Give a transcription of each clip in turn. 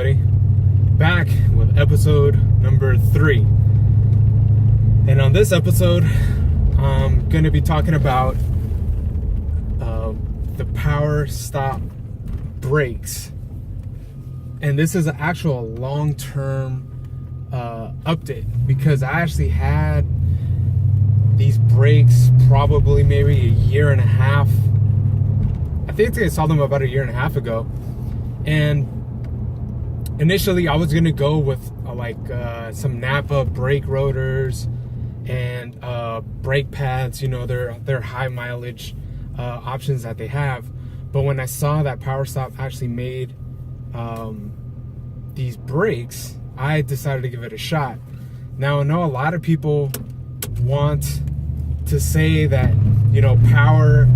everybody, back with episode number 3. And on this episode, I'm going to be talking about the power stop brakes. And this is an actual long-term update, because I actually had these brakes probably maybe a year and a half. I think I saw them about a year and a half ago. And initially I was gonna go with some Napa brake rotors and brake pads. You know, they're high mileage options that they have. But when I saw that PowerStop actually made these brakes, I decided to give it a shot. Now I know a lot of people want to say that, you know, power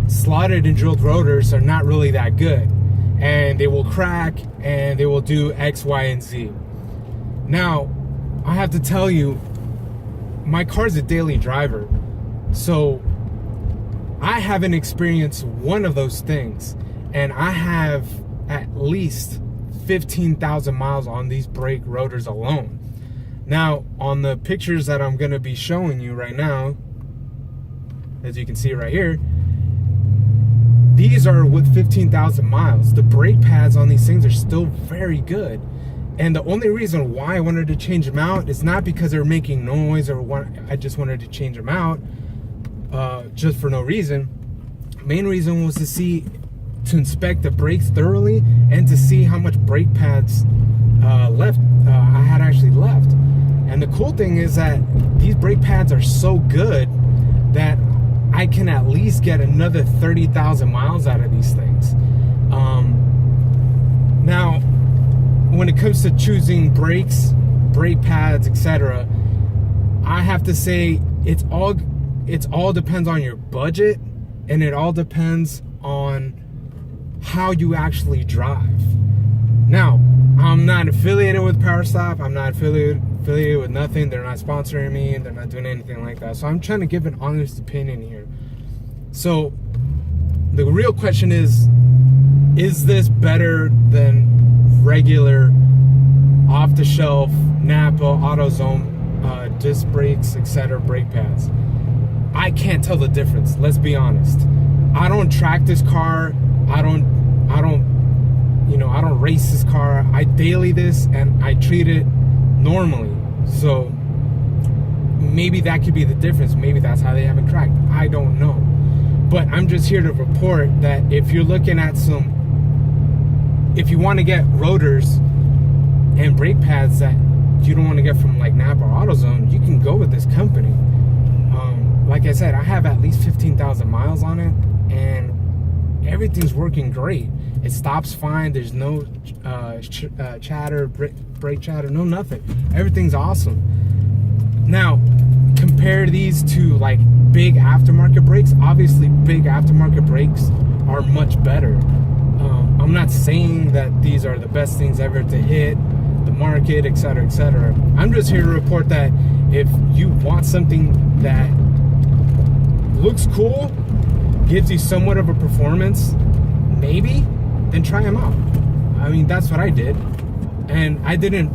slotted and drilled rotors are not really that good, and they will crack and they will do X, Y, and Z. Now, I have to tell you, my car's a daily driver, so I haven't experienced one of those things, and I have at least 15,000 miles on these brake rotors alone. Now, on the pictures that I'm going to be showing you right now, as you can see right here, these are with 15,000 miles. The brake pads on these things are still very good. And the only reason why I wanted to change them out is not because they're making noise I just wanted to change them out just for no reason. Main reason was to inspect the brakes thoroughly and to see how much brake pads I had actually left. And the cool thing is that these brake pads are so good that I can at least get another 30,000 miles out of these things. Now, when it comes to choosing brakes, brake pads, etc., I have to say it all depends on your budget, and it all depends on how you actually drive. Now, I'm not affiliated with PowerStop. I'm not affiliated with nothing. They're not sponsoring me. They're not doing anything like that. So I'm trying to give an honest opinion here. So the real question is this better than regular off-the-shelf Napa, AutoZone, disc brakes, etc. brake pads? I can't tell the difference. Let's be honest. I don't track this car. I don't race this car. I daily this and I treat it normally. So maybe that could be the difference. Maybe that's how they haven't cracked. I don't know. But I'm just here to report that if you're looking at if you want to get rotors and brake pads that you don't want to get from like Napa or AutoZone, you can go with this company. Like I said, I have at least 15,000 miles on it, and everything's working great. It stops fine. There's no chatter, brake chatter, no nothing. Everything's awesome. Now, compare these to like big aftermarket brakes. Obviously, big aftermarket brakes are much better. I'm not saying that these are the best things ever to hit the market, etc., etc. I'm just here to report that if you want something that looks cool, gives you somewhat of a performance, maybe, then try them out. I mean, that's what I did. And I didn't,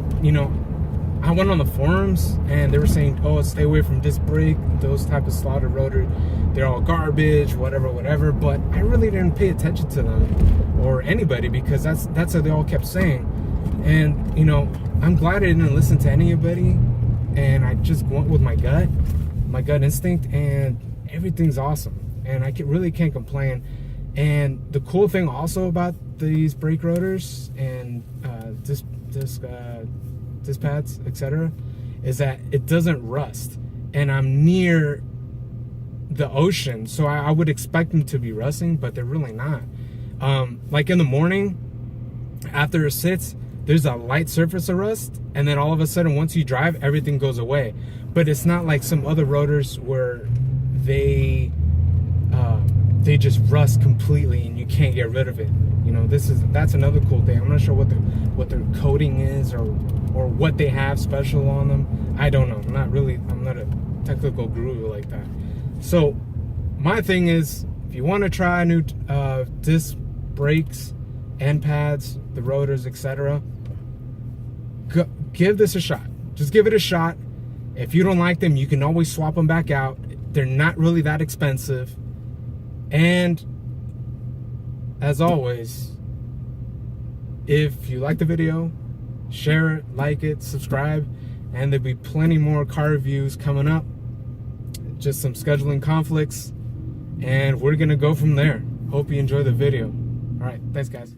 I went on the forums and they were saying, oh, stay away from disc brake, those type of slotted rotor, they're all garbage, whatever. But I really didn't pay attention to them or anybody, because that's what they all kept saying. And, I'm glad I didn't listen to anybody, and I just went with my gut instinct, and everything's awesome. And I really can't complain. And the cool thing also about these brake rotors and disc pads, etc., is that it doesn't rust. And I'm near the ocean, so I would expect them to be rusting, but they're really not. Like in the morning, after it sits, there's a light surface of rust, and then all of a sudden, once you drive, everything goes away. But it's not like some other rotors where they just rust completely and you can't get rid of it. That's another cool thing. I'm not sure what their coating is or what they have special on them. I don't know. I'm not a technical guru like that. So my thing is, if you want to try new disc brakes, end pads, the rotors, etc. Give this a shot. Just give it a shot. If you don't like them, you can always swap them back out. They're not really that expensive. And as always, if you like the video, share it, like it, subscribe, and there'll be plenty more car reviews coming up. Just some scheduling conflicts, and we're gonna go from there. Hope you enjoy the video. All right, thanks guys.